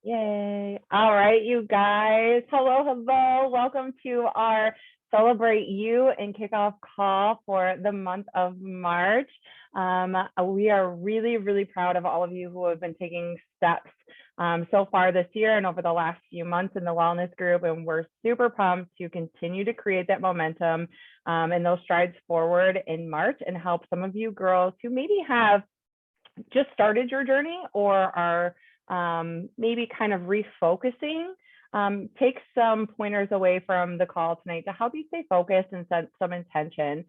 Yay. All right, you guys. Hello, hello. Welcome to our Celebrate You and Kickoff call for the month of March. We are really, really proud of all of you who have been taking steps so far this year and over the last few months in the wellness group. And we're super pumped to continue to create that momentum and those strides forward in March and help some of you girls who maybe have just started your journey or are maybe kind of refocusing, take some pointers away from the call tonight to help you stay focused and set some intention.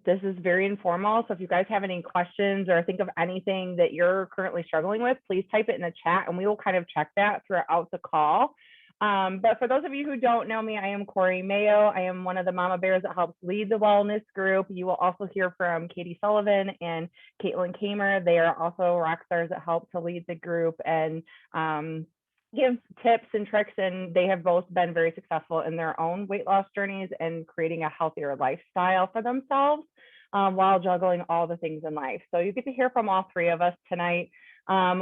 This is very informal, so if you guys have any questions or think of anything that you're currently struggling with, please type it in the chat and we will kind of check that throughout the call. But for those of you who don't know me, I am Corey Mayo. I am one of the mama bears that helps lead the wellness group. You will also hear from Katie Sullivan and Caitlin Kamer. They are also rock stars that help to lead the group and give tips and tricks. And they have both been very successful in their own weight loss journeys and creating a healthier lifestyle for themselves while juggling all the things in life. So you get to hear from all three of us tonight.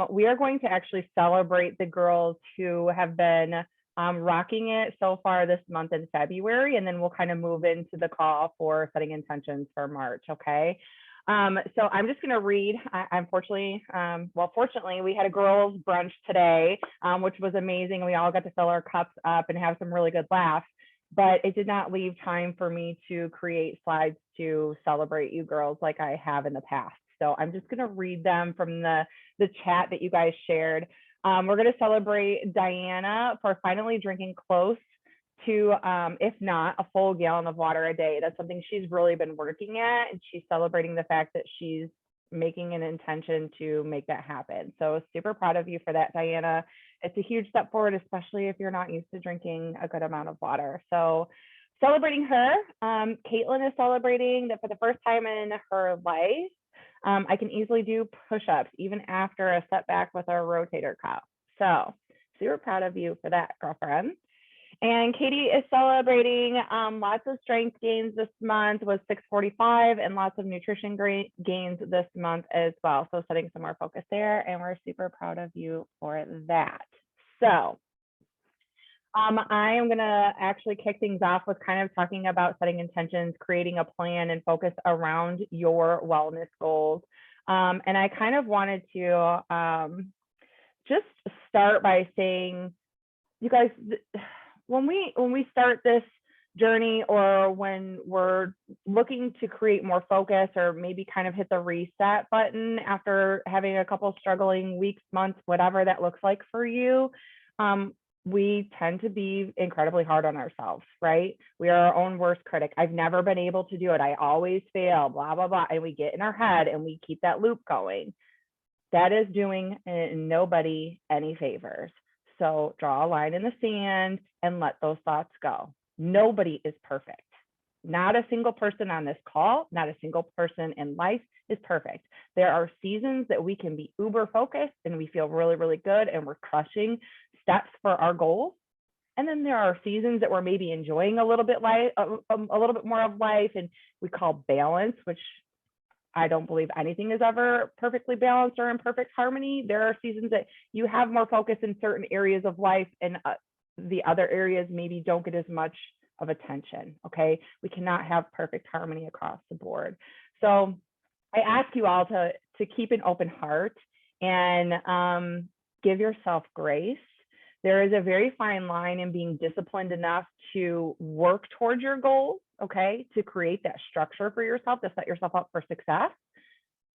We are going to actually celebrate the girls who have been rocking it so far this month in February, and then we'll kind of move into the call for setting intentions for March, okay? So I'm just going to read. Unfortunately, fortunately, we had a girls' brunch today, which was amazing. We all got to fill our cups up and have some really good laughs, but it did not leave time for me to create slides to celebrate you girls like I have in the past. So I'm just going to read them from the chat that you guys shared. We're going to celebrate Diana for finally drinking close to, if not, a full gallon of water a day. That's something she's really been working at, and she's celebrating the fact that she's making an intention to make that happen. So super proud of you for that, Diana. It's a huge step forward, especially if you're not used to drinking a good amount of water. So celebrating her. Caitlin is celebrating that for the first time in her life, I can easily do push-ups even after a setback with our rotator cuff. So super proud of you for that, girlfriend. And Katie is celebrating lots of strength gains this month with 645 and lots of nutrition gains this month as well. So setting some more focus there, and we're super proud of you for that. So I am going to actually kick things off with kind of talking about setting intentions, creating a plan, and focus around your wellness goals. And I kind of wanted to just start by saying, you guys, when we start this journey, or when we're looking to create more focus, or maybe kind of hit the reset button after having a couple struggling weeks, months, whatever that looks like for you, we tend to be incredibly hard on ourselves, right? We are our own worst critic. I've never been able to do it. I always fail, blah, blah, blah. And we get in our head and we keep that loop going. That is doing nobody any favors. So draw a line in the sand and let those thoughts go. Nobody is perfect. Not a single person on this call, not a single person in life is perfect. There are seasons that we can be uber focused and we feel really, really good and we're crushing steps for our goals. And then there are seasons that we're maybe enjoying a little bit more of life, and we call balance, which I don't believe anything is ever perfectly balanced or in perfect harmony. There are seasons that you have more focus in certain areas of life, and the other areas maybe don't get as much of attention, okay? We cannot have perfect harmony across the board. So I ask you all to keep an open heart and give yourself grace. There is a very fine line in being disciplined enough to work towards your goals, okay, to create that structure for yourself, to set yourself up for success,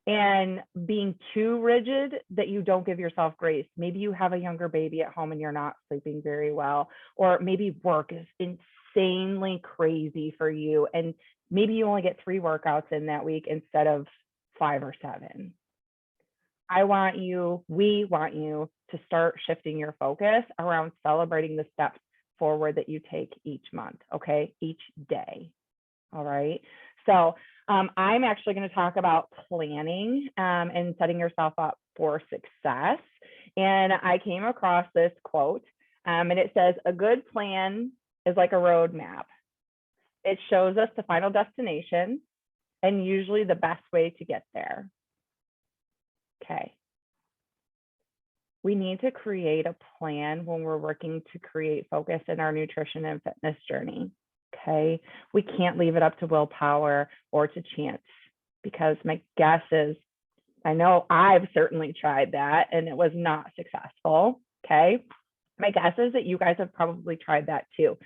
and being too rigid that you don't give yourself grace. Maybe you have a younger baby at home and you're not sleeping very well, or maybe work is insanely crazy for you, and maybe you only get 3 workouts in that week instead of 5 or 7. We want you to start shifting your focus around celebrating the steps forward that you take each month, okay, each day. All right. So I'm actually going to talk about planning and setting yourself up for success. And I came across this quote, and it says, "A good plan is like a roadmap. It shows us the final destination and usually the best way to get there." Okay. we need to create a plan when we're working to create focus in our nutrition and fitness journey. Okay. We can't leave it up to willpower or to chance, because my guess is, I know I've certainly tried that and it was not successful. Okay. My guess is that you guys have probably tried that too.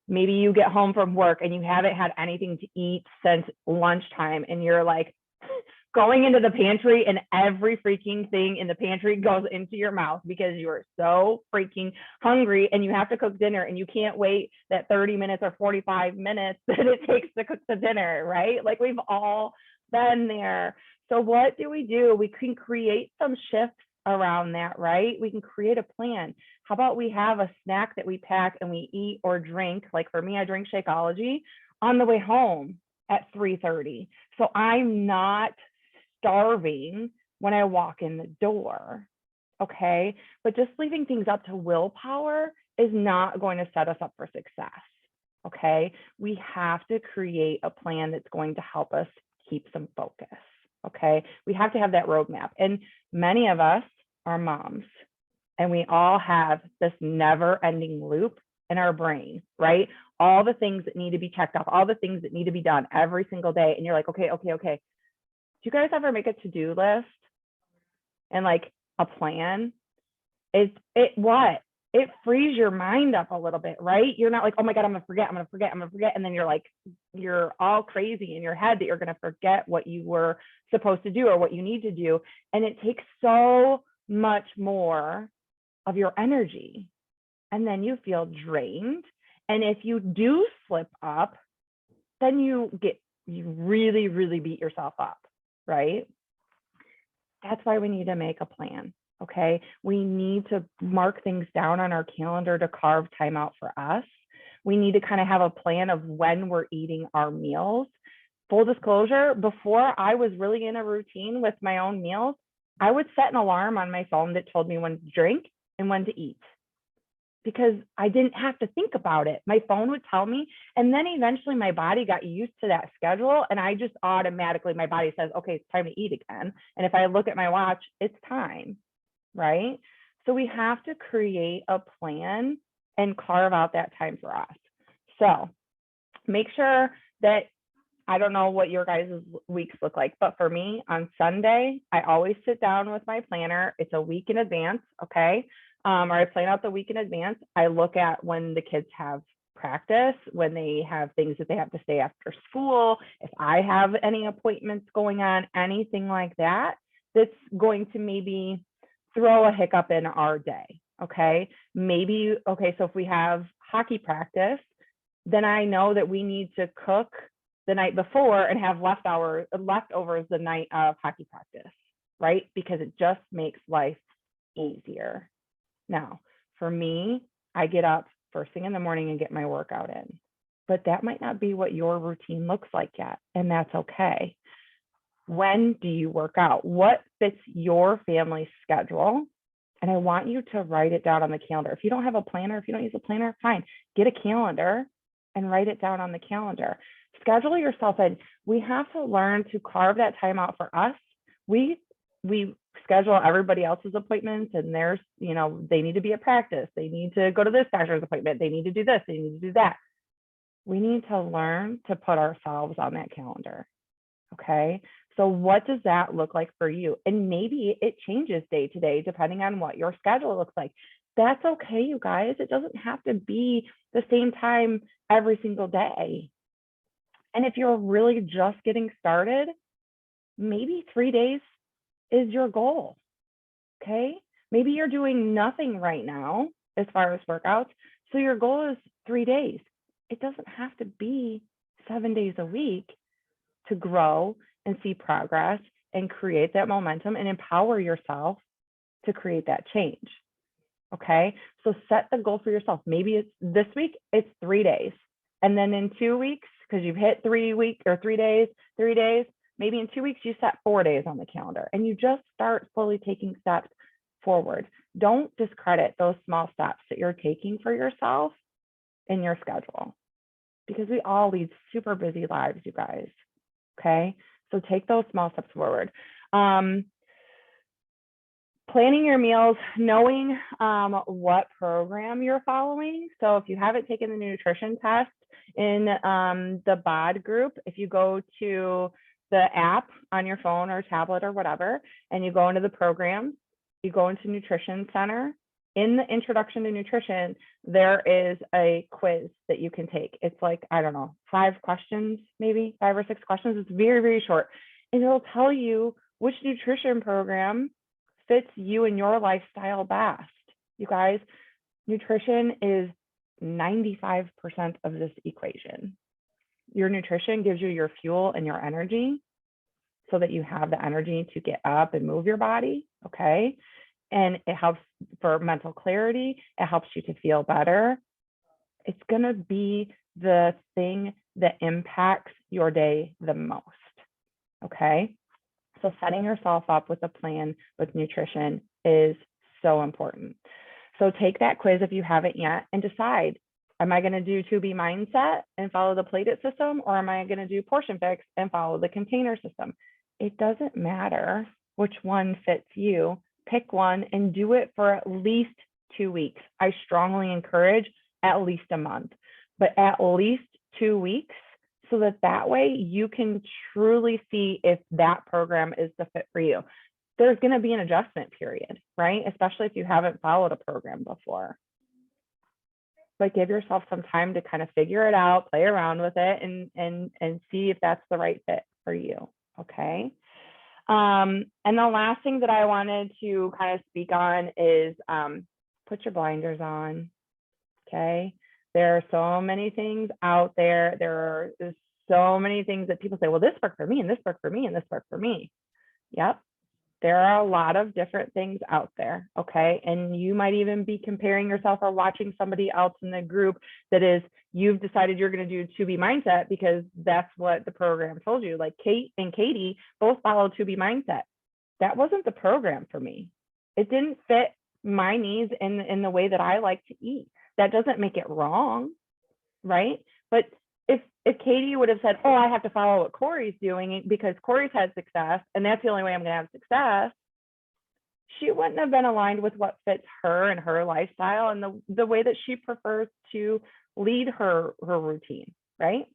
Maybe you get home from work and you haven't had anything to eat since lunchtime, and you're like going into the pantry and every freaking thing in the pantry goes into your mouth because you are so freaking hungry, and you have to cook dinner and you can't wait that 30 minutes or 45 minutes that it takes to cook the dinner, right? Like, we've all been there. So what do? We can create some shifts around that, right? We can create a plan. How about we have a snack that we pack and we eat or drink? Like for me, I drink Shakeology on the way home at 3:30. So I'm not starving when I walk in the door. Okay. But just leaving things up to willpower is not going to set us up for success. Okay. We have to create a plan that's going to help us keep some focus. Okay. We have to have that roadmap. And many of us are moms, and we all have this never ending loop in our brain, right? All the things that need to be checked off, all the things that need to be done every single day. And you're like, okay. Do you guys ever make a to-do list and like a plan? It frees your mind up a little bit, right? You're not like, oh my God, I'm gonna forget. And then you're all crazy in your head that you're gonna forget what you were supposed to do or what you need to do. And it takes so much more of your energy. And then you feel drained. And if you do slip up, then you really, really beat yourself up, right? That's why we need to make a plan. Okay. We need to mark things down on our calendar to carve time out for us. We need to kind of have a plan of when we're eating our meals. Full disclosure, before I was really in a routine with my own meals, I would set an alarm on my phone that told me when to drink and when to eat, because I didn't have to think about it. My phone would tell me. And then eventually my body got used to that schedule. And I just automatically, my body says, okay, it's time to eat again. And if I look at my watch, it's time, right? So we have to create a plan and carve out that time for us. So make sure that, I don't know what your guys' weeks look like, but for me on Sunday, I always sit down with my planner. It's a week in advance, okay? Or I plan out the week in advance. I look at when the kids have practice, when they have things that they have to stay after school, if I have any appointments going on, anything like that, that's going to maybe throw a hiccup in our day, okay? Maybe, okay, so if we have hockey practice, then I know that we need to cook the night before and have leftovers the night of hockey practice, right? Because it just makes life easier. Now, for me, I get up first thing in the morning and get my workout in, but that might not be what your routine looks like yet, and that's okay. When do you work out? What fits your family's schedule? And I want you to write it down on the calendar. If you don't have a planner, if you don't use a planner, fine, get a calendar and write it down on the calendar. Schedule yourself in. We have to learn to carve that time out for us. We schedule everybody else's appointments, and there's, they need to be at practice. They need to go to this doctor's appointment. They need to do this. They need to do that. We need to learn to put ourselves on that calendar. Okay. So what does that look like for you? And maybe it changes day to day, depending on what your schedule looks like. That's okay, you guys. It doesn't have to be the same time every single day. And if you're really just getting started, maybe 3 days is your goal. Okay. Maybe you're doing nothing right now as far as workouts. So your goal is 3 days. It doesn't have to be 7 days a week to grow and see progress and create that momentum and empower yourself to create that change. Okay. So set the goal for yourself. Maybe it's this week, it's 3 days. And then in 2 weeks, because you've hit 3 days, maybe in 2 weeks, you set 4 days on the calendar and you just start slowly taking steps forward. Don't discredit those small steps that you're taking for yourself in your schedule, because we all lead super busy lives, you guys. Okay. So take those small steps forward. planning your meals, knowing what program you're following. So if you haven't taken the nutrition test in the BOD group, if you go to the app on your phone or tablet or whatever, and you go into the program, you go into Nutrition Center. In the introduction to nutrition, there is a quiz that you can take. It's like, I don't know, 5 questions, maybe 5 or 6 questions. It's very, very short. And it'll tell you which nutrition program fits you and your lifestyle best. You guys, nutrition is 95% of this equation. Your nutrition gives you your fuel and your energy so that you have the energy to get up and move your body, okay? And it helps for mental clarity. It helps you to feel better. It's gonna be the thing that impacts your day the most, okay? So setting yourself up with a plan with nutrition is so important. So take that quiz if you haven't yet and decide, am I gonna do 2B mindset and follow the plated system, or am I gonna do portion fix and follow the container system? It doesn't matter which one fits you. Pick one and do it for at least 2 weeks. I strongly encourage at least a month, but at least 2 weeks, so that way you can truly see if that program is the fit for you. There's going to be an adjustment period, right? Especially if you haven't followed a program before. But give yourself some time to kind of figure it out, play around with it, and see if that's the right fit for you, okay? And the last thing that I wanted to kind of speak on is put your blinders on, okay? There are so many things out there. There are so many things that people say, well, this worked for me, and this worked for me, and this worked for me. Yep. There are a lot of different things out there, okay? And you might even be comparing yourself or watching somebody else in the group that is, you've decided you're going to do 2B mindset because that's what the program told you. Like Kate and Katie both followed 2B mindset. That wasn't the program for me. It didn't fit my needs in the way that I like to eat. That doesn't make it wrong, right? But if Katie would have said, oh, I have to follow what Corey's doing because Corey's had success and that's the only way I'm going to have success, she wouldn't have been aligned with what fits her and her lifestyle and the way that she prefers to lead her routine, right?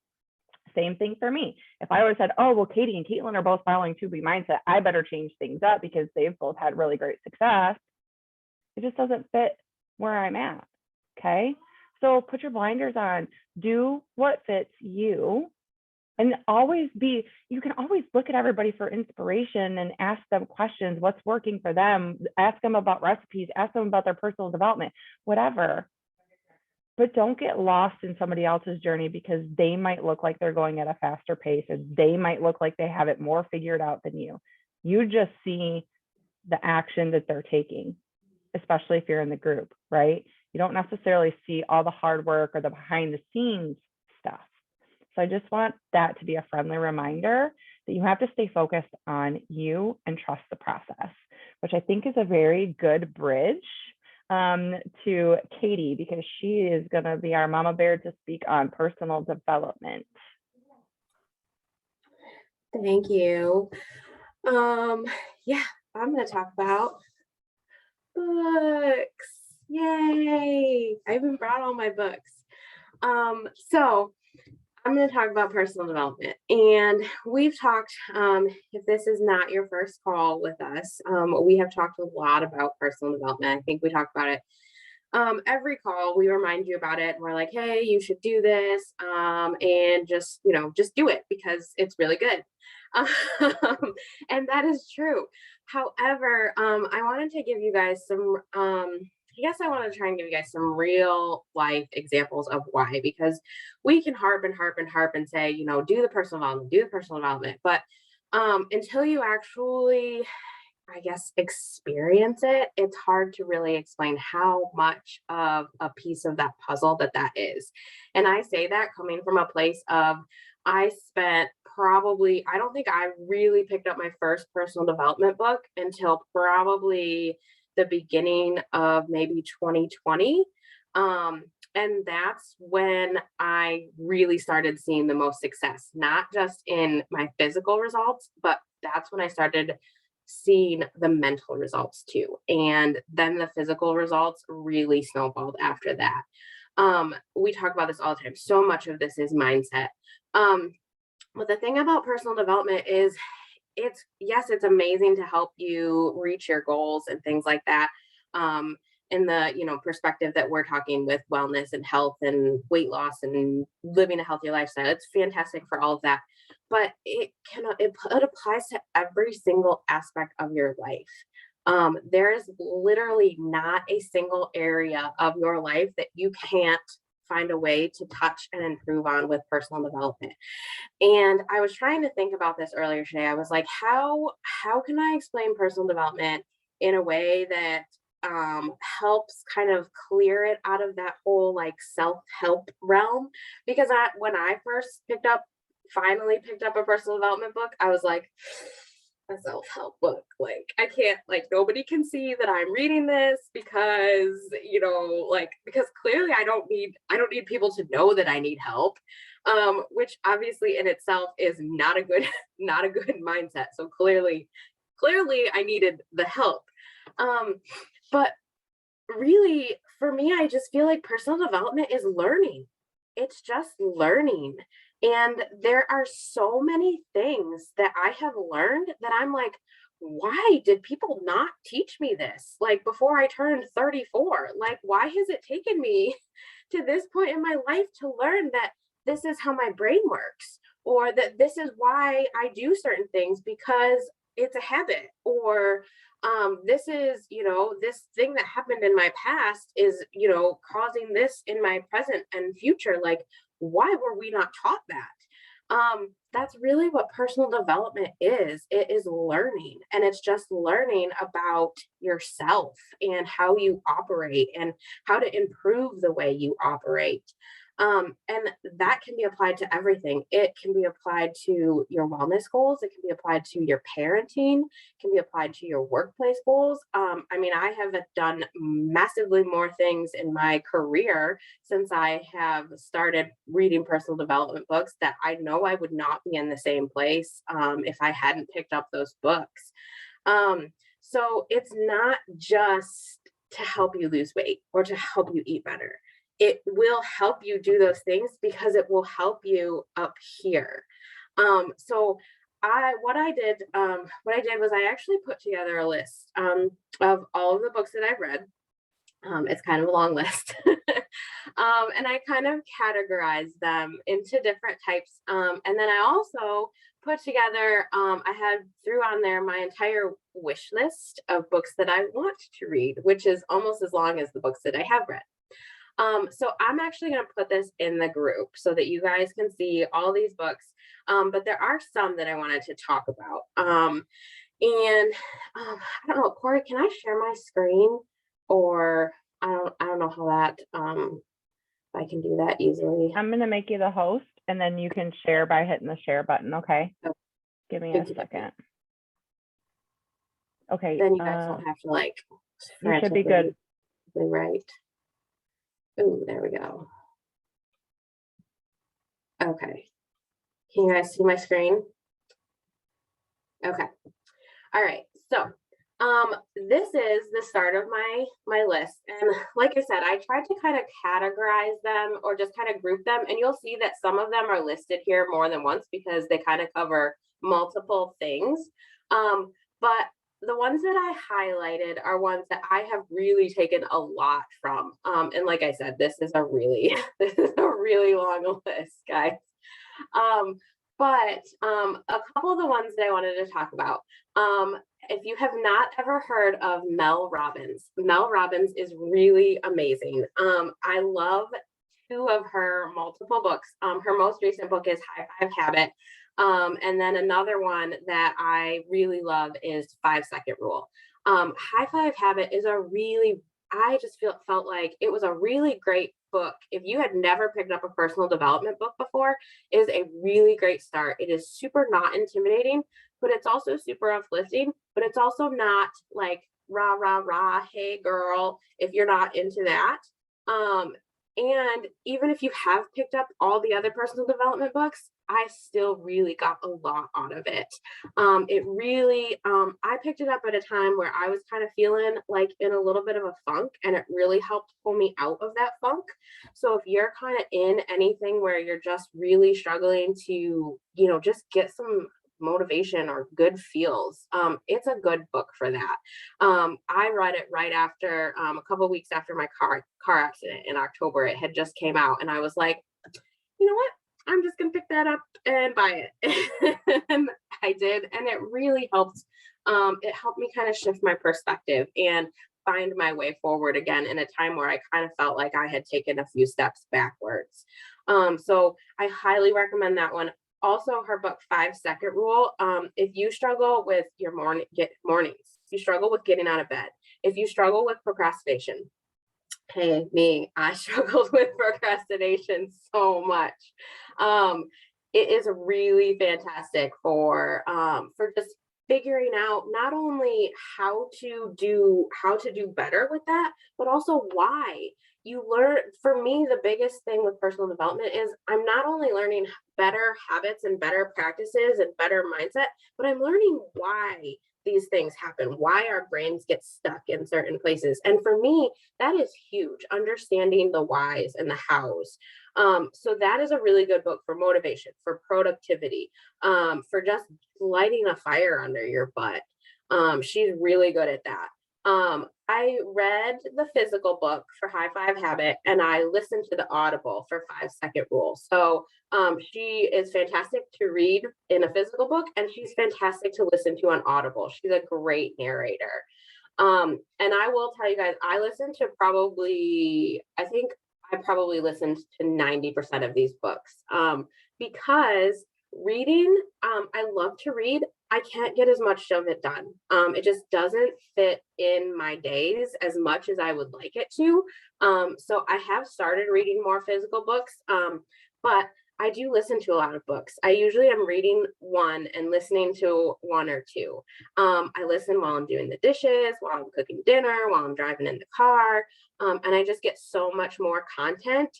Same thing for me. If I would have said, oh, well, Katie and Caitlin are both following 2B mindset, I better change things up because they've both had really great success. It just doesn't fit where I'm at, okay? So put your blinders on, do what fits you, and you can always look at everybody for inspiration and ask them questions, what's working for them, ask them about recipes, ask them about their personal development, whatever. But don't get lost in somebody else's journey because they might look like they're going at a faster pace, or they might look like they have it more figured out than you. You just see the action that they're taking, especially if you're in the group, right? You don't necessarily see all the hard work or the behind the scenes stuff. So I just want that to be a friendly reminder that you have to stay focused on you and trust the process, which I think is a very good bridge to Katie, because she is going to be our mama bear to speak on personal development. Thank you. Yeah, I'm going to talk about books. Yay! I even brought all my books. So I'm going to talk about personal development, and we've talked, if this is not your first call with us, we have talked a lot about personal development. I think we talked about it every call. We remind you about it, and we're like, hey, you should do this, and just do it because it's really good. And that is true. However, I wanted to give you guys some I want to try and give you guys some real life examples of why, because we can harp and say, do the personal development, but until you actually, experience it, it's hard to really explain how much of a piece of that puzzle that is. And I say that coming from a place of, I don't think I really picked up my first personal development book until probably the beginning of maybe 2020. And that's when I really started seeing the most success, not just in my physical results, but that's when I started seeing the mental results too. And then the physical results really snowballed after that. We talk about this all the time. So much of this is mindset. But the thing about personal development is it's amazing to help you reach your goals and things like that. In the, perspective that we're talking with wellness and health and weight loss and living a healthier lifestyle. It's fantastic for all of that. But it applies to every single aspect of your life. There is literally not a single area of your life that you can't find a way to touch and improve on with personal development. And I was trying to think about this earlier today. I was like, how can I explain personal development in a way that helps kind of clear it out of that whole like self-help realm? Because when I first finally picked up a personal development book, I was like, a self-help book, like I can't, like nobody can see that I'm reading this because because clearly I don't need people to know that I need help, which obviously in itself is not a good mindset. So clearly I needed the help. But really for me, I just feel like personal development is learning. It's just learning. And there are so many things that I have learned that I'm like, why did people not teach me this? Like before I turned 34, like, why has it taken me to this point in my life to learn that this is how my brain works, or that this is why I do certain things because it's a habit, or this is, this thing that happened in my past is, causing this in my present and future. Like, why were we not taught that? That's really what personal development is. It is learning, and it's just learning about yourself and how you operate and how to improve the way you operate. And that can be applied to everything. It can be applied to your wellness goals. It can be applied to your parenting, can be applied to your workplace goals. I have done massively more things in my career since I have started reading personal development books that I know I would not be in the same place if I hadn't picked up those books. So it's not just to help you lose weight or to help you eat better. It will help you do those things because it will help you up here. So what I did was I actually put together a list of all of the books that I've read. It's kind of a long list. And I kind of categorized them into different types. And then I also put together, threw on there my entire wish list of books that I want to read, which is almost as long as the books that I have read. So I'm actually going to put this in the group so that you guys can see all these books. But there are some that I wanted to talk about. I don't know, Corey, can I share my screen? Or I don't know how that, if I can do that easily. I'm going to make you the host, and then you can share by hitting the share button. Okay. Okay. Give me a second. Okay. Then you guys don't have to you should be good. Right. Oh, there we go. Okay. Can you guys see my screen? Okay. All right. So this is the start of my list. And like I said, I tried to kind of categorize them or just kind of group them. And you'll see that some of them are listed here more than once because they kind of cover multiple things. But the ones that I highlighted are ones that I have really taken a lot from. And like I said, this is a really long list, guys. But a couple of the ones that I wanted to talk about. If you have not ever heard of Mel Robbins is really amazing. I love two of her multiple books. Her most recent book is High Five Habit. And then another one that I really love is 5 Second Rule. High Five Habit is I just felt like it was a really great book. If you had never picked up a personal development book before, it is a really great start. It is super not intimidating, but it's also super uplifting, but it's also not like rah, rah, rah, hey girl, if you're not into that. And even if you have picked up all the other personal development books, I still really got a lot out of it. I picked it up at a time where I was kind of feeling like in a little bit of a funk, and it really helped pull me out of that funk. So if you're kind of in anything where you're just really struggling to, just get some motivation or good feels, it's a good book for that. I read it right after, a couple weeks after my car accident in October. It had just came out, and I was like, you know what? I'm just gonna pick that up and buy it. And I did, and it really helped. It helped me kind of shift my perspective and find my way forward again in a time where I kind of felt like I had taken a few steps backwards. So I highly recommend that one. Also, her book 5 Second Rule. If you struggle with your mornings, if you struggle with getting out of bed, if you struggle with procrastination, hey, me, I struggled with procrastination so much. Um, it is really fantastic for just figuring out not only how to do better with that, but also why. You learn, for me, the biggest thing with personal development is I'm not only learning better habits and better practices and better mindset, but I'm learning why these things happen, why our brains get stuck in certain places. And for me, that is huge, understanding the whys and the hows. So that is a really good book for motivation, for productivity, for just lighting a fire under your butt. She's really good at that. I read the physical book for High Five Habit, and I listened to the Audible for 5 Second Rule. So she is fantastic to read in a physical book, and she's fantastic to listen to on Audible. She's a great narrator. And I will tell you guys, I think I probably listened to 90% of these books, because reading, I love to read. I can't get as much of it done. It just doesn't fit in my days as much as I would like it to. So I have started reading more physical books, but I do listen to a lot of books. I usually am reading one and listening to one or two. I listen while I'm doing the dishes, while I'm cooking dinner, while I'm driving in the car. And I just get so much more content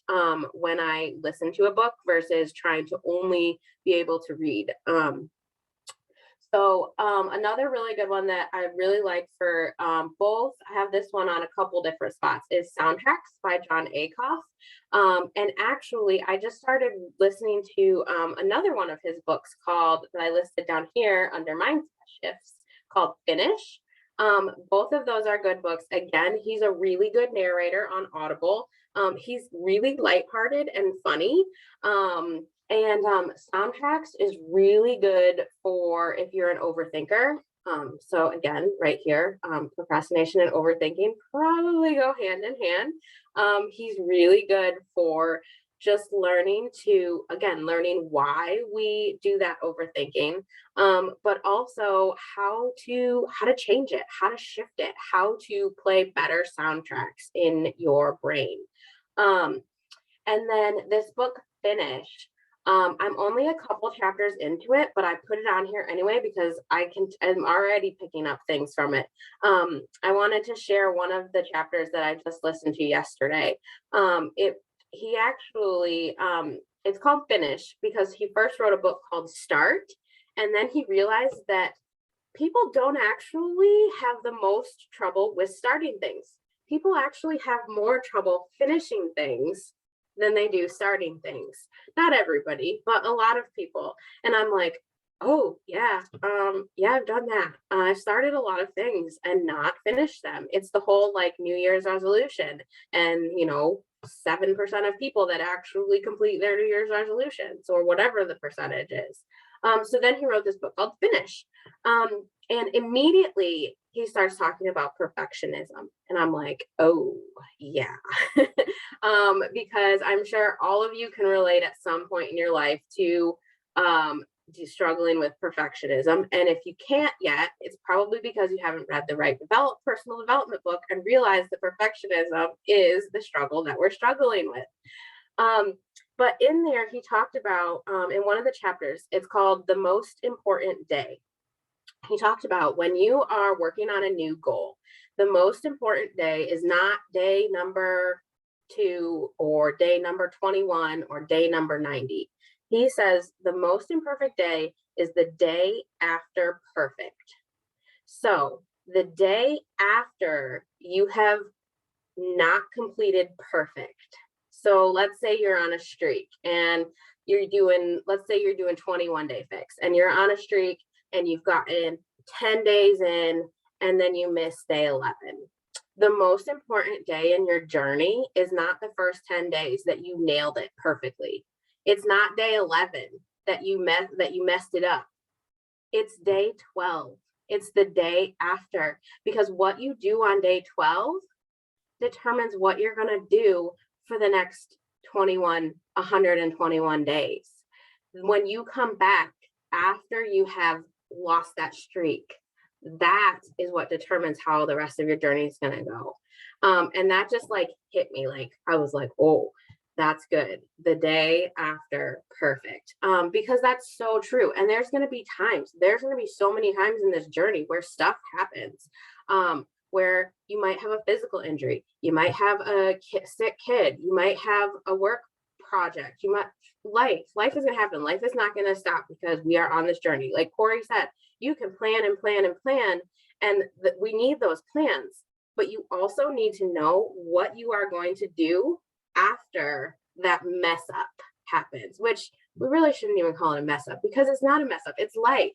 when I listen to a book versus trying to only be able to read. Another really good one that I really like for both, I have this one on a couple different spots, is Soundtracks by Jon Acuff. And actually, I just started listening to another one of his books that I listed down here under Mindset Shifts, called Finish. Both of those are good books. Again, he's a really good narrator on Audible. He's really lighthearted and funny. And Soundtracks is really good for if you're an overthinker. So again, right here, procrastination and overthinking probably go hand in hand. He's really good for just learning why we do that overthinking, but also how to change it, how to shift it, how to play better soundtracks in your brain. And then this book, Finish. I'm only a couple chapters into it, but I put it on here anyway because I'm already picking up things from it. I wanted to share one of the chapters that I just listened to yesterday. It's called Finish because he first wrote a book called Start, and then he realized that people don't actually have the most trouble with starting things. People actually have more trouble finishing things than they do starting things. Not everybody, but a lot of people. And I'm like, oh yeah, I've done that. I've started a lot of things and not finished them. It's the whole like New Year's resolution, and 7% of people that actually complete their New Year's resolutions, or whatever the percentage is. So then he wrote this book called Finish. And immediately he starts talking about perfectionism. And I'm like, oh, yeah. Because I'm sure all of you can relate at some point in your life to struggling with perfectionism. And if you can't yet, it's probably because you haven't read the right personal development book and realized that perfectionism is the struggle that we're struggling with. But in there, he talked about, in one of the chapters, it's called The Most Important Day. He talked about when you are working on a new goal, the most important day is not day number or day number 21 or day number 90. He says the most imperfect day is the day after perfect. So the day after you have not completed perfect. So let's say you're on a streak and let's say you're doing 21-day fix and you're on a streak and you've gotten 10 days in and then you miss day 11. The most important day in your journey is not the first 10 days that you nailed it perfectly. It's not day 11 that you messed it up. It's day 12. It's the day after, because what you do on day 12 determines what you're going to do for the next 121 days. When you come back after you have lost that streak, that is what determines how the rest of your journey is going to go. And that just like hit me. Like, I was like, oh, that's good. The day after perfect. Because that's so true. And there's going to be so many times in this journey where stuff happens, where you might have a physical injury. You might have a sick kid. You might have a work project. Life is going to happen. Life is not going to stop because we are on this journey. Like Corey said, you can plan and plan and plan, and we need those plans, but you also need to know what you are going to do after that mess up happens, which we really shouldn't even call it a mess up because it's not a mess up, it's life.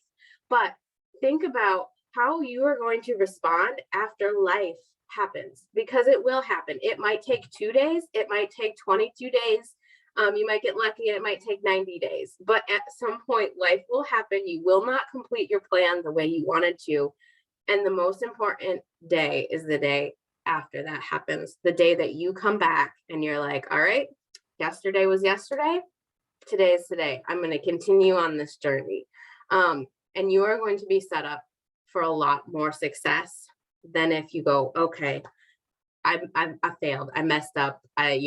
But think about how you are going to respond after life happens, because it will happen. It might take 2 days, it might take 22 days. You might get lucky and it might take 90 days, but at some point life will happen. You will not complete your plan the way you wanted to. And the most important day is the day after that happens, the day that you come back and you're like, all right, yesterday was yesterday, today is today. I'm going to continue on this journey. And you are going to be set up for a lot more success than if you go, okay, I failed, I messed up, I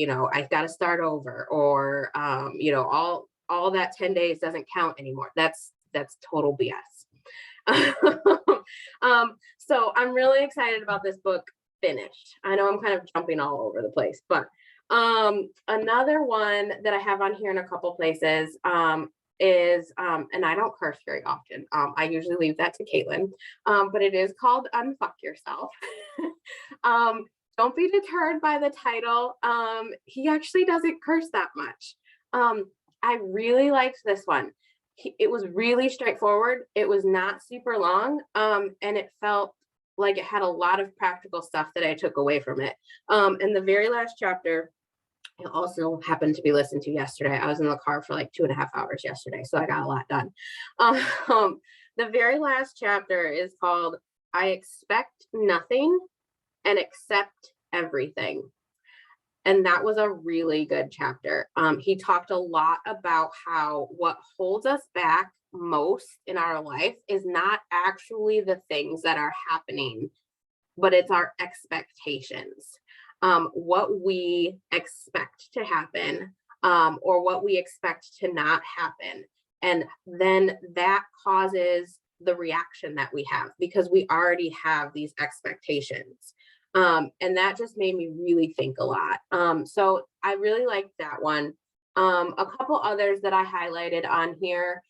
got to start over, or all that 10 days doesn't count anymore. That's total BS. So I'm really excited about this book finished. I know I'm kind of jumping all over the place, but another one that I have on here in a couple places is, and I don't curse very often. I usually leave that to Caitlin, but it is called Unfuck Yourself. Don't be deterred by the title. He actually doesn't curse that much. I really liked this one. It was really straightforward. It was not super long, and it felt like it had a lot of practical stuff that I took away from it. And the very last chapter, it also happened to be listened to yesterday. I was in the car for like 2.5 hours yesterday, so I got a lot done. The very last chapter is called I Expect Nothing and Accept Everything. And that was a really good chapter. He talked a lot about how what holds us back most in our life is not actually the things that are happening, but it's our expectations. What we expect to happen, or what we expect to not happen. And then that causes the reaction that we have because we already have these expectations. And that just made me really think a lot. So I really liked that one. A couple others that I highlighted on here.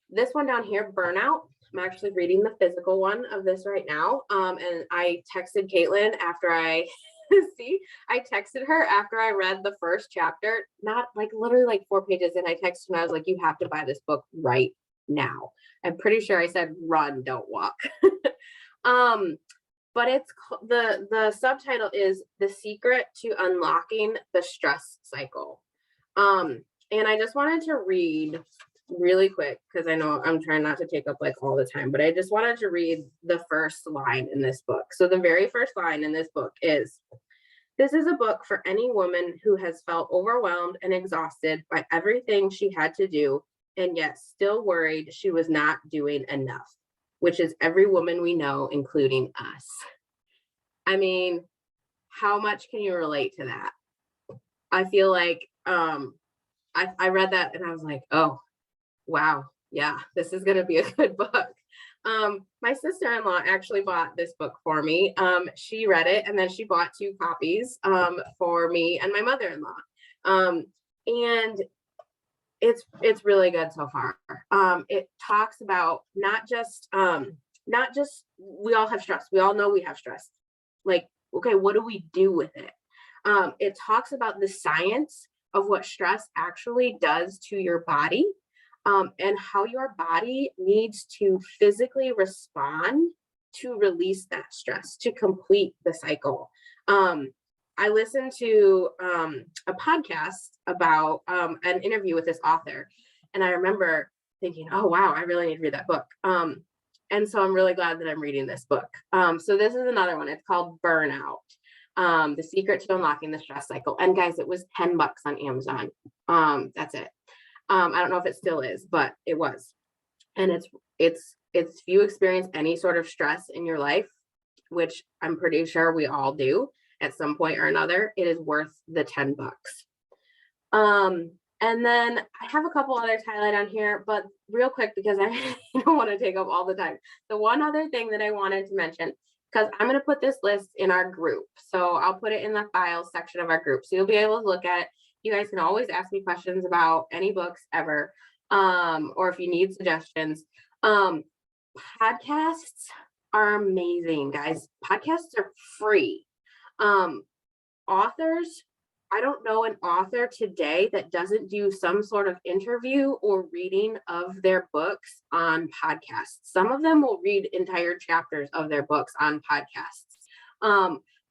This one down here, Burnout. I'm actually reading the physical one of this right now. And I texted Caitlin after I texted her after I read the first chapter, not like literally like 4 pages. And I texted her and I was like, you have to buy this book right now. I'm pretty sure I said, run, don't walk. But it's the subtitle is The Secret to Unlocking the Stress Cycle. And I just wanted to read really quick because I know I'm trying not to take up like all the time, but I just wanted to read the first line in this book. So the very first line in this book is, this is a book for any woman who has felt overwhelmed and exhausted by everything she had to do and yet still worried she was not doing enough, which is every woman we know, including us. I mean, how much can you relate to that? I feel like I read that and I was like, oh, wow, yeah, this is going to be a good book. My sister-in-law actually bought this book for me. She read it and then she bought 2 copies for me and my mother-in-law. And it's really good so far. It talks about not just we all have stress. We all know we have stress. Like, okay, what do we do with it? It talks about the science of what stress actually does to your body, and how your body needs to physically respond to release that stress, to complete the cycle. I listened to a podcast about an interview with this author, and I remember thinking, oh, wow, I really need to read that book. And so I'm really glad that I'm reading this book. So this is another one. It's called Burnout. The Secret to Unlocking the Stress Cycle. And guys, it was $10 on Amazon. That's it. I don't know if it still is, but it was. And it's if you experience any sort of stress in your life, which I'm pretty sure we all do at some point or another, it is worth the $10. And then I have a couple others highlighted on here, but real quick, because I don't want to take up all the time. The one other thing that I wanted to mention, because I'm going to put this list in our group. So I'll put it in the files section of our group. So you'll be able to look at it. You guys can always ask me questions about any books ever, or if you need suggestions. Podcasts are amazing, guys. Podcasts are free. Authors, I don't know an author today that doesn't do some sort of interview or reading of their books on podcasts. Some of them will read entire chapters of their books on podcasts.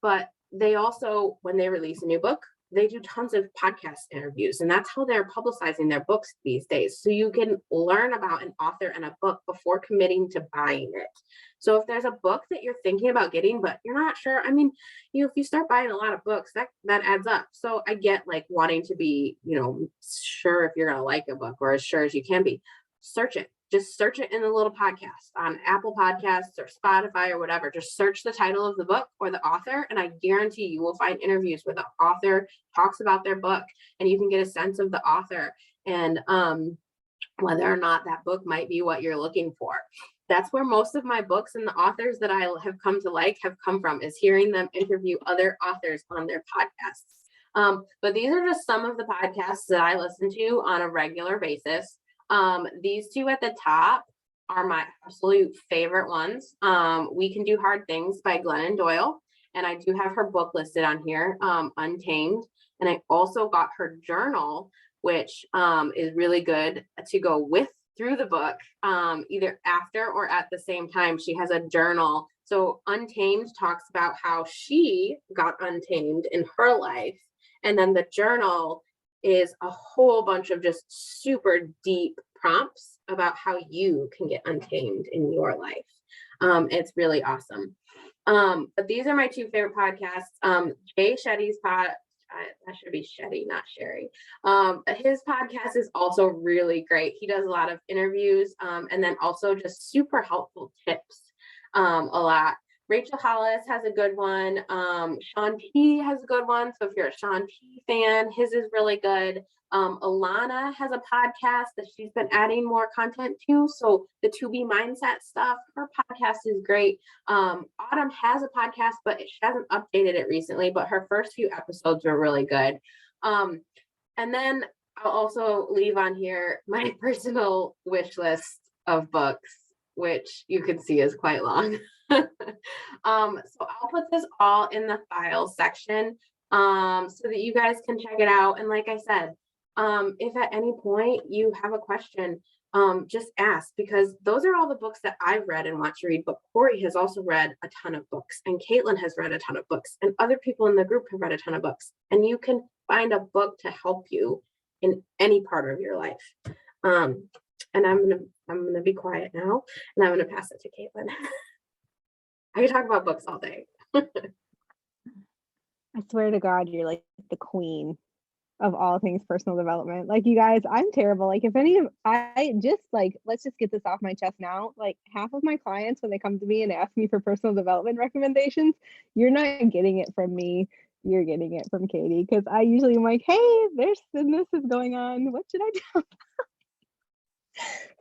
But they also, when they release a new book, they do tons of podcast interviews, and that's how they're publicizing their books these days. So you can learn about an author and a book before committing to buying it. So if there's a book that you're thinking about getting, but you're not sure, I mean, if you start buying a lot of books, that adds up. So I get like wanting to be, sure if you're going to like a book, or as sure as you can be. Search it. Just search it in a little podcast on Apple Podcasts or Spotify or whatever. Just search the title of the book or the author, and I guarantee you will find interviews where the author talks about their book, and you can get a sense of the author and whether or not that book might be what you're looking for. That's where most of my books and the authors that I have come to like have come from, is hearing them interview other authors on their podcasts. But these are just some of the podcasts that I listen to on a regular basis. These 2 at the top are my absolute favorite ones. We Can Do Hard Things by Glennon Doyle. And I do have her book listed on here, Untamed. And I also got her journal, which is really good to go through the book, either after or at the same time. She has a journal. So Untamed talks about how she got untamed in her life. And then the journal is a whole bunch of just super deep prompts about how you can get untamed in your life. It's really awesome. But these are my 2 favorite podcasts. Jay Shetty's that should be Shetty, not Sherry. His podcast is also really great. He does a lot of interviews, and then also just super helpful tips a lot. Rachel Hollis has a good one. Sean P has a good one. So if you're a Sean P fan, his is really good. Alana has a podcast that she's been adding more content to. So the To Be Mindset stuff, her podcast is great. Autumn has a podcast, but she hasn't updated it recently, but her first few episodes were really good. And then I'll also leave on here my personal wish list of books, which you can see is quite long. So I'll put this all in the files section so that you guys can check it out. And like I said, if at any point you have a question, just ask, because those are all the books that I've read and want to read. But Corey has also read a ton of books, and Caitlin has read a ton of books, and other people in the group have read a ton of books. And you can find a book to help you in any part of your life. And I'm gonna be quiet now, and I'm gonna pass it to Caitlin. I can talk about books all day. I swear to God, you're like the queen of all things personal development. Like, you guys, I'm terrible. Like, let's just get this off my chest now. Like, half of my clients, when they come to me and ask me for personal development recommendations, you're not getting it from me. You're getting it from Katie, because I usually am like, hey, this is going on. What should I do?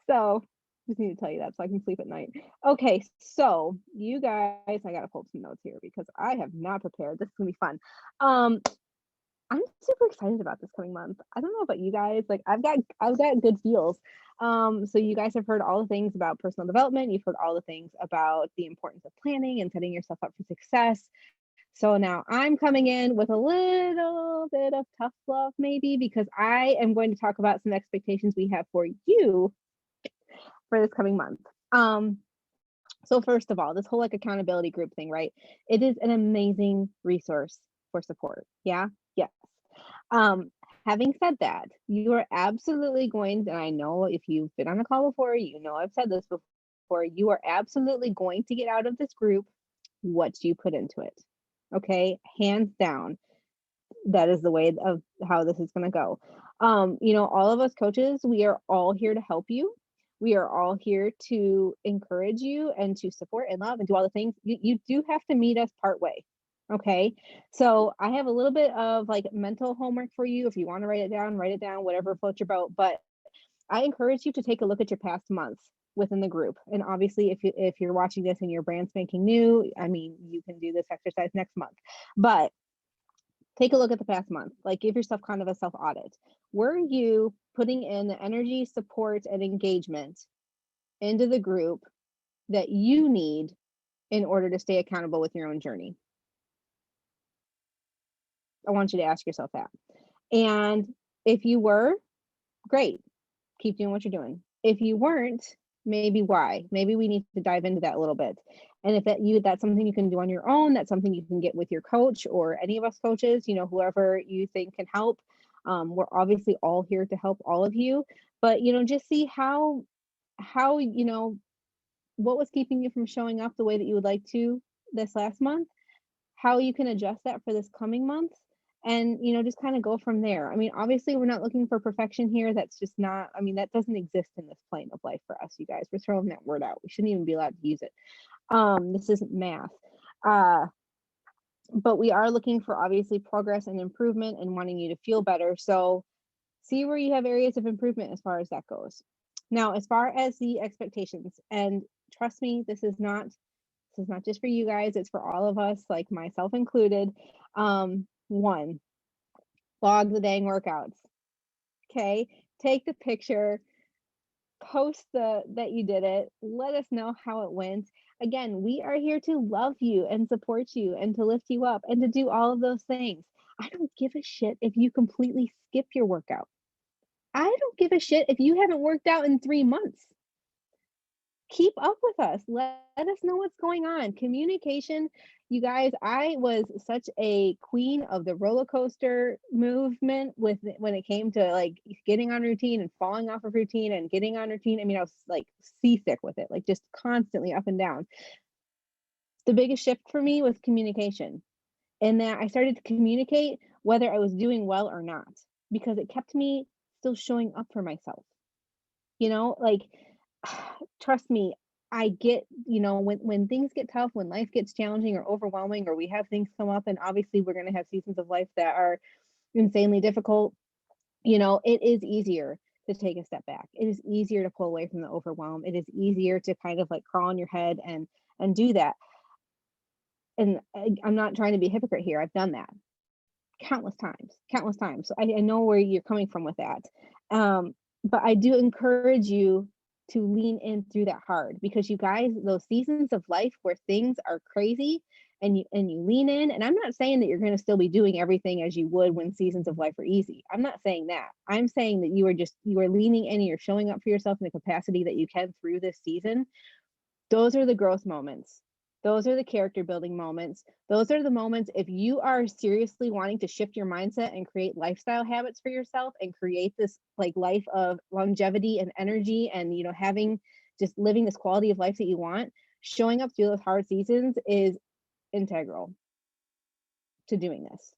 So Just need to tell you that so I can sleep at night. Okay, so you guys, I gotta pull up some notes here because I have not prepared. This is gonna be fun. Um, I'm super excited about this coming month. I don't know about you guys, like I've got good feels. So you guys have heard all the things about personal development. You've heard all the things about the importance of planning and setting yourself up for success. So now I'm coming in with a little bit of tough love, maybe, because I am going to talk about some expectations we have for you for this coming month. Um, so first of all, this whole like accountability group thing, right? It is an amazing resource for support. Yeah. Yes. Um, Having said that, you are absolutely going, and I know if you've been on a call before, you know I've said this before, you are absolutely going to get out of this group what you put into it. Okay, hands down. That is the way of how this is going to go. All of us coaches, we are all here to help you. We are all here to encourage you and to support and love and do all the things. You do have to meet us part way. Okay. So I have a little bit of like mental homework for you. If you want to write it down, whatever floats your boat. But I encourage you to take a look at your past months within the group. And obviously, if you're watching this and you're brand spanking new, I mean, you can do this exercise next month. But take a look at the past month. Like, give yourself kind of a self audit. Were you putting in the energy, support, and engagement into the group that you need in order to stay accountable with your own journey? I want you to ask yourself that. And if you were, great, keep doing what you're doing. If you weren't, maybe why? Maybe we need to dive into that a little bit. And if that's something you can do on your own, that's something you can get with your coach or any of us coaches, whoever you think can help. We're obviously all here to help all of you, but just see how what was keeping you from showing up the way that you would like to this last month, how you can adjust that for this coming month, and just kind of go from there. I mean, obviously we're not looking for perfection here. That's just not, I mean, that doesn't exist in this plane of life for us, you guys. We're throwing that word out. We shouldn't even be allowed to use it. This isn't math. But we are looking for obviously progress and improvement and wanting you to feel better. So see where you have areas of improvement as far as that goes. Now, as far as the expectations, and trust me, this is not just for you guys, it's for all of us, like myself included. One, log the dang workouts. Okay, take the picture, post that you did it, let us know how it went. Again, we are here to love you and support you and to lift you up and to do all of those things. I don't give a shit if you completely skip your workout. I don't give a shit if you haven't worked out in 3 months. Keep up with us. Let us know what's going on. Communication, you guys, I was such a queen of the roller coaster movement when it came to like getting on routine and falling off of routine and getting on routine. I mean, I was like seasick with it, like just constantly up and down. The biggest shift for me was communication, and that I started to communicate whether I was doing well or not, because it kept me still showing up for myself. Like, trust me, I get, when things get tough, when life gets challenging or overwhelming, or we have things come up, and obviously we're going to have seasons of life that are insanely difficult, it is easier to take a step back. It is easier to pull away from the overwhelm. It is easier to kind of like crawl on your head and do that. And I'm not trying to be a hypocrite here. I've done that countless times. So I know where you're coming from with that. But I do encourage you to lean in through that hard, because you guys, those seasons of life where things are crazy and you lean in, and I'm not saying that you're going to still be doing everything as you would when seasons of life are easy. I'm not saying that. I'm saying that you are leaning in and you're showing up for yourself in the capacity that you can through this season. Those are the growth moments. Those are the character building moments. Those are the moments, if you are seriously wanting to shift your mindset and create lifestyle habits for yourself and create this like life of longevity and energy and, having just living this quality of life that you want, showing up through those hard seasons is integral to doing this.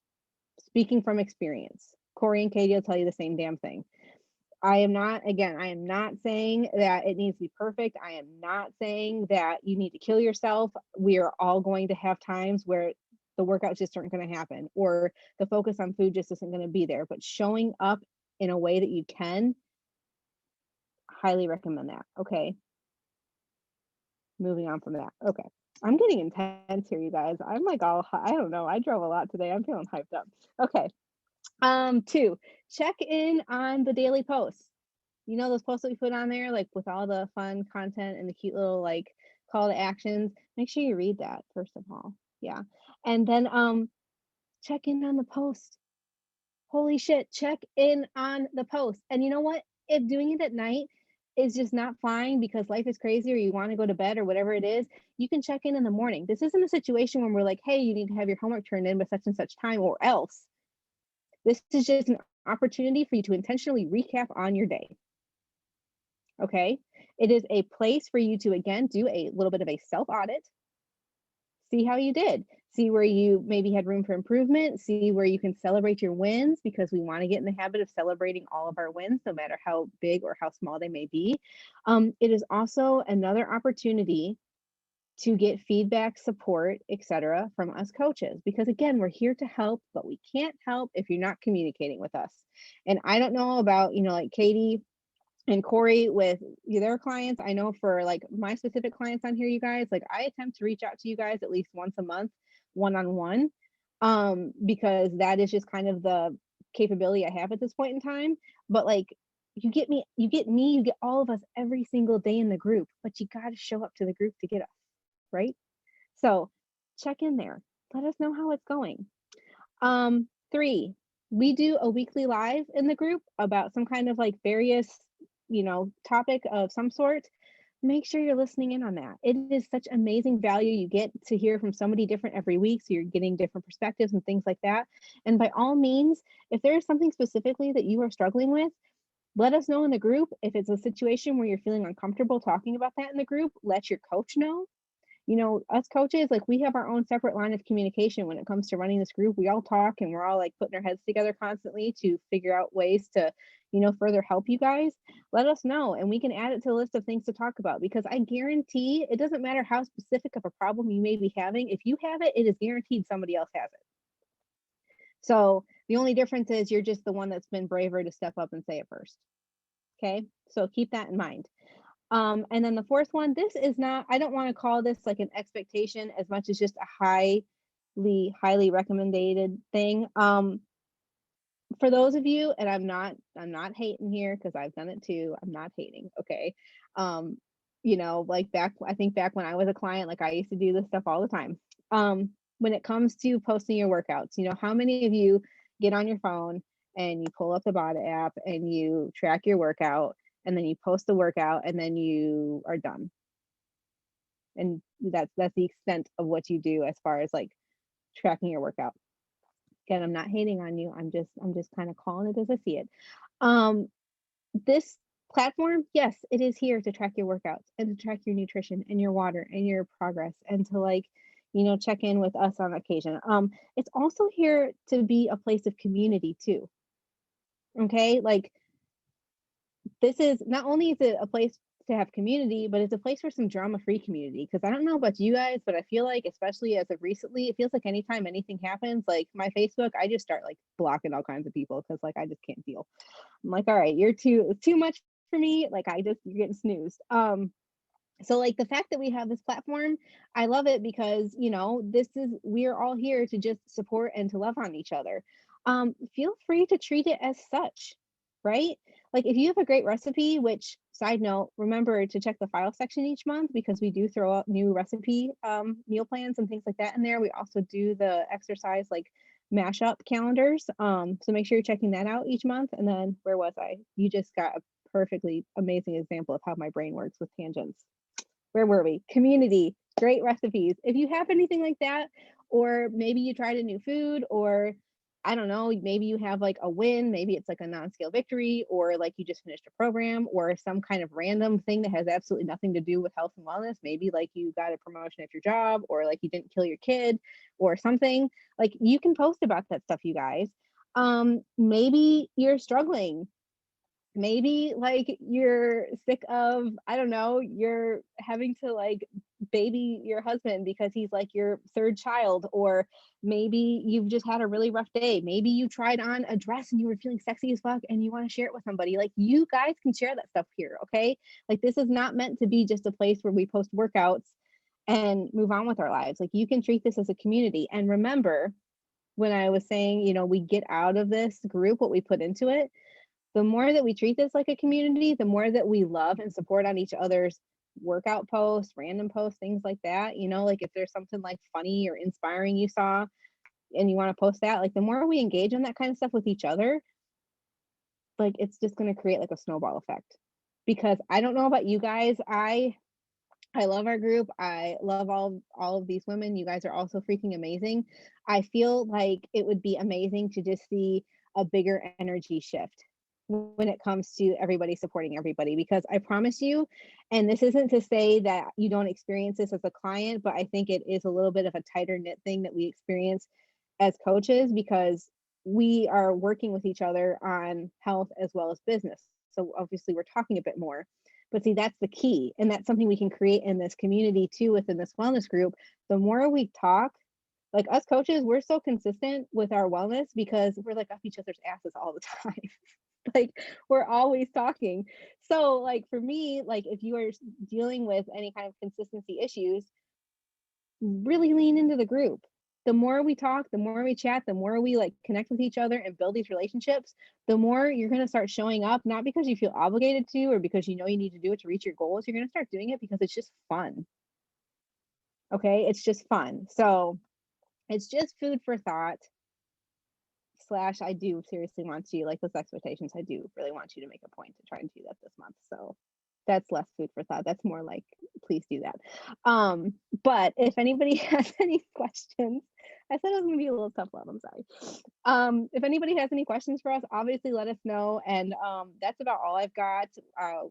Speaking from experience, Corey and Katie will tell you the same damn thing. I am not saying that it needs to be perfect. I am not saying that you need to kill yourself. We are all going to have times where the workouts just aren't going to happen, or the focus on food just isn't going to be there. But showing up in a way that you can, highly recommend that. Okay. moving on from that. Okay. I'm getting intense here, you guys. I'm like I don't know. I drove a lot today. I'm feeling hyped up. Okay. 2, check in on the daily posts. You know those posts that we put on there, like with all the fun content and the cute little like call to actions. Make sure you read that first of all. Yeah. And then check in on the post. Holy shit, check in on the post. And you know what? If doing it at night is just not flying because life is crazy or you want to go to bed or whatever it is, you can check in the morning. This isn't a situation when we're like, hey, you need to have your homework turned in by such and such time or else. This is just an opportunity for you to intentionally recap on your day. Okay. It is a place for you to, again, do a little bit of a self audit, see how you did, see where you maybe had room for improvement, see where you can celebrate your wins, because we want to get in the habit of celebrating all of our wins, no matter how big or how small they may be. It is also another opportunity to get feedback, support, etc. from us coaches, because again, we're here to help, but we can't help if you're not communicating with us. And I don't know about, like Katie and Corey with their clients. I know for like my specific clients on here, you guys, like I attempt to reach out to you guys at least once a month, one-on-one, because that is just kind of the capability I have at this point in time. But like you get me, you get all of us every single day in the group, but you got to show up to the group to get us, right? So check in there. Let us know how it's going. 3, we do a weekly live in the group about some kind of like various, topic of some sort. Make sure you're listening in on that. It is such amazing value. You get to hear from somebody different every week, so you're getting different perspectives and things like that. And by all means, if there is something specifically that you are struggling with, let us know in the group. If it's a situation where you're feeling uncomfortable talking about that in the group, let your coach know. Us coaches, like we have our own separate line of communication when it comes to running this group. We all talk and we're all like putting our heads together constantly to figure out ways to, further help you guys. Let us know and we can add it to the list of things to talk about, because I guarantee it doesn't matter how specific of a problem you may be having. If you have it, it is guaranteed somebody else has it. So the only difference is you're just the one that's been braver to step up and say it first. Okay. So keep that in mind. And then the 4th one, this is not, I don't want to call this like an expectation as much as just a highly recommended thing. For those of you, and I'm not hating here because I've done it too. I'm not hating. Okay. Like I think back when I was a client, like I used to do this stuff all the time. When it comes to posting your workouts, how many of you get on your phone and you pull up the Bada app and you track your workout, and then you post the workout and then you are done. And that's the extent of what you do as far as like tracking your workout. Again, I'm not hating on you. I'm just kind of calling it as I see it. This platform, yes, it is here to track your workouts and to track your nutrition and your water and your progress and to like, check in with us on occasion. It's also here to be a place of community too. Okay, like this is not only is it a place to have community, but it's a place for some drama-free community. Because I don't know about you guys, but I feel like, especially as of recently, it feels like anytime anything happens, like my Facebook, I just start like blocking all kinds of people because like I just can't deal. I'm like, all right, it's too much for me. Like you're getting snoozed. So like the fact that we have this platform, I love it because we're all here to just support and to love on each other. Feel free to treat it as such, right? Like if you have a great recipe, which side note, remember to check the file section each month because we do throw out new recipe meal plans and things like that in there. We also do the exercise like mashup calendars. So make sure you're checking that out each month. And then where was I? You just got a perfectly amazing example of how my brain works with tangents. Where were we? Community, great recipes. If you have anything like that, or maybe you tried a new food, or I don't know, maybe you have like a win, maybe it's like a non-scale victory, or like you just finished a program, or some kind of random thing that has absolutely nothing to do with health and wellness. Maybe like you got a promotion at your job, or like you didn't kill your kid or something. Like you can post about that stuff, you guys. Maybe you're struggling maybe like you're sick of, I don't know, you're having to like baby your husband because he's like your third child, or maybe you've just had a really rough day. Maybe you tried on a dress and you were feeling sexy as fuck and you want to share it with somebody. Like, you guys can share that stuff here, okay? Like, this is not meant to be just a place where we post workouts and move on with our lives. Like, you can treat this as a community. And remember, when I was saying, we get out of this group what we put into it, the more that we treat this like a community, the more that we love and support on each other's workout posts, random posts, things like that. Like, if there's something like funny or inspiring you saw and you want to post that, like, the more we engage on that kind of stuff with each other, like, it's just going to create like a snowball effect. Because I don't know about you guys, I love our group. I love all of these women. You guys are also freaking amazing. I feel like it would be amazing to just see a bigger energy shift when it comes to everybody supporting everybody, because I promise you, and this isn't to say that you don't experience this as a client, but I think it is a little bit of a tighter knit thing that we experience as coaches, because we are working with each other on health as well as business. So obviously we're talking a bit more. But see, that's the key. And that's something we can create in this community too, within this wellness group. The more we talk, like, us coaches, we're so consistent with our wellness because we're like up each other's asses all the time. Like, we're always talking. So like, for me, like, if you are dealing with any kind of consistency issues, really lean into the group. The more we talk, the more we chat, the more we like connect with each other and build these relationships, the more you're going to start showing up, not because you feel obligated to or because you need to do it to reach your goals. You're going to start doing it because it's just fun. Okay, it's just fun. So it's just food for thought. Slash, I do seriously want to, like, those expectations, I do really want you to make a point to try and do that this month. So that's less food for thought. That's more like, please do that. But if anybody has any questions, I said it was gonna be a little tough love, I'm sorry. If anybody has any questions for us, obviously let us know. And that's about all I've got.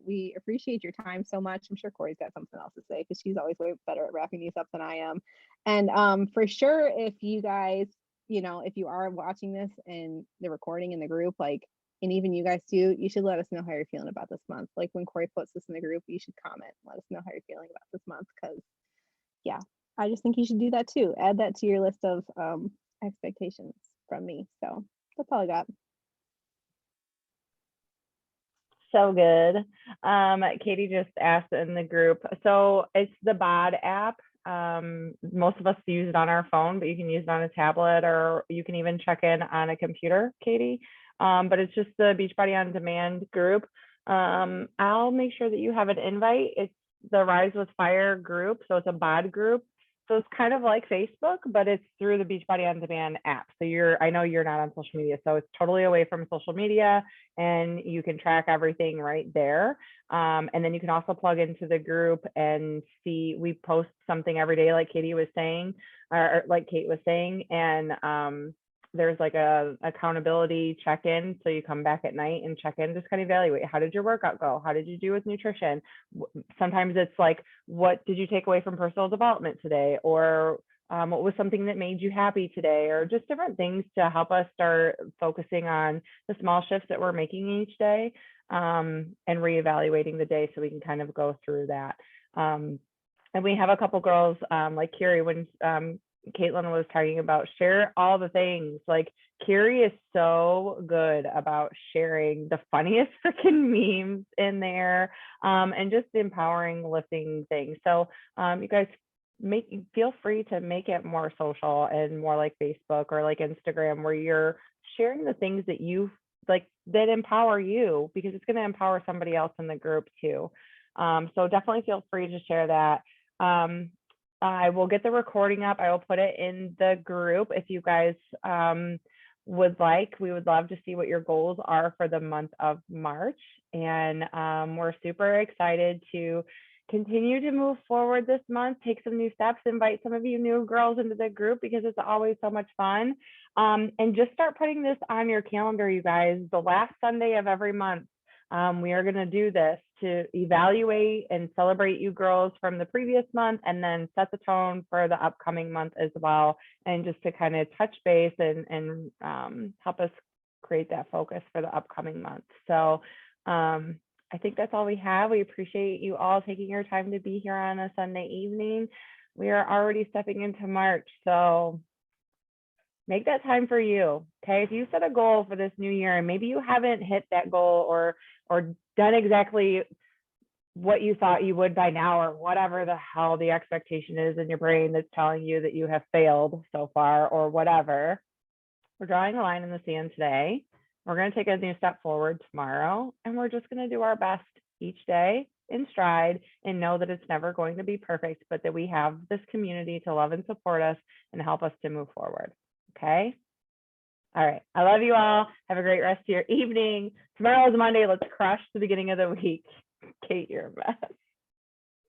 We appreciate your time so much. I'm sure Corey's got something else to say because she's always way better at wrapping these up than I am. And for sure, if you guys, if you are watching this and the recording in the group, like, and even you guys too, you should let us know how you're feeling about this month. Like, when Corey puts this in the group, you should comment, let us know how you're feeling about this month. Because yeah, I just think you should do that too. Add that to your list of expectations from me. So that's all I got. So good. Katie just asked in the group. So it's the BOD app. Most of us use it on our phone, but you can use it on a tablet, or you can even check in on a computer, Katie. But it's just the Beachbody On Demand group. I'll make sure that you have an invite. It's the Rise with Fire group. So it's a BOD group. So it's kind of like Facebook, but it's through the Beachbody On Demand app. So I know you're not on social media, so it's totally away from social media, and you can track everything right there. And then you can also plug into the group and see, we post something every day, like Katie was saying, or like Kate was saying, and there's like a accountability check-in. So you come back at night and check in, just kind of evaluate, how did your workout go? How did you do with nutrition? Sometimes it's like, what did you take away from personal development today? Or what was something that made you happy today? Or just different things to help us start focusing on the small shifts that we're making each day, and reevaluating the day so we can kind of go through that. And we have a couple girls, like Kiri, when Caitlin was talking about, share all the things. Like, Kiri is so good about sharing the funniest freaking memes in there, and just empowering, lifting things. So you guys feel free to make it more social and more like Facebook or like Instagram, where you're sharing the things that you like that empower you, because it's going to empower somebody else in the group too. So definitely feel free to share that. I will get the recording up. I will put it in the group if you guys would like. We would love to see what your goals are for the month of March. And we're super excited to continue to move forward this month, take some new steps, invite some of you new girls into the group, because it's always so much fun. And just start putting this on your calendar, you guys. The last Sunday of every month, we are going to do this to evaluate and celebrate you girls from the previous month, and then set the tone for the upcoming month as well, and just to kind of touch base and help us create that focus for the upcoming month. So I think that's all we have. We appreciate you all taking your time to be here on a Sunday evening. We are already stepping into March, so make that time for you. Okay. If you set a goal for this new year and maybe you haven't hit that goal or done exactly what you thought you would by now, or whatever the hell the expectation is in your brain that's telling you that you have failed so far or whatever, we're drawing a line in the sand today. We're going to take a new step forward tomorrow, and we're just going to do our best each day in stride and know that it's never going to be perfect, but that we have this community to love and support us and help us to move forward. Okay. All right. I love you all. Have a great rest of your evening. Tomorrow is Monday. Let's crush the beginning of the week. Kate, you're a mess.